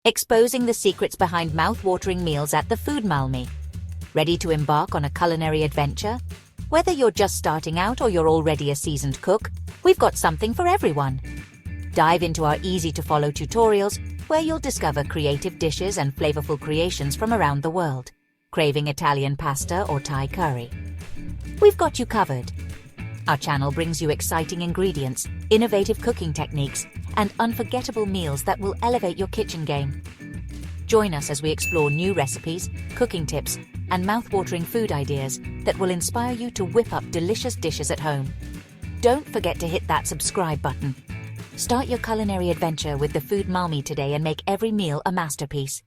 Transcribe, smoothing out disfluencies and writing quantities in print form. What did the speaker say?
Exposing the secrets behind mouth-watering meals at the Food Malmi. Ready to embark on a culinary adventure? Whether you're just starting out or you're already a seasoned cook, we've got something for everyone. Dive into our easy-to-follow tutorials where you'll discover creative dishes and flavorful creations from around the world. Craving Italian pasta or Thai curry? We've got you covered. Our channel brings you exciting ingredients, innovative cooking techniques, and unforgettable meals that will elevate your kitchen game. Join us as we explore new recipes, cooking tips, and mouth-watering food ideas that will inspire you to whip up delicious dishes at home. Don't forget to hit that subscribe button. Start your culinary adventure with the Food Malmi today and make every meal a masterpiece.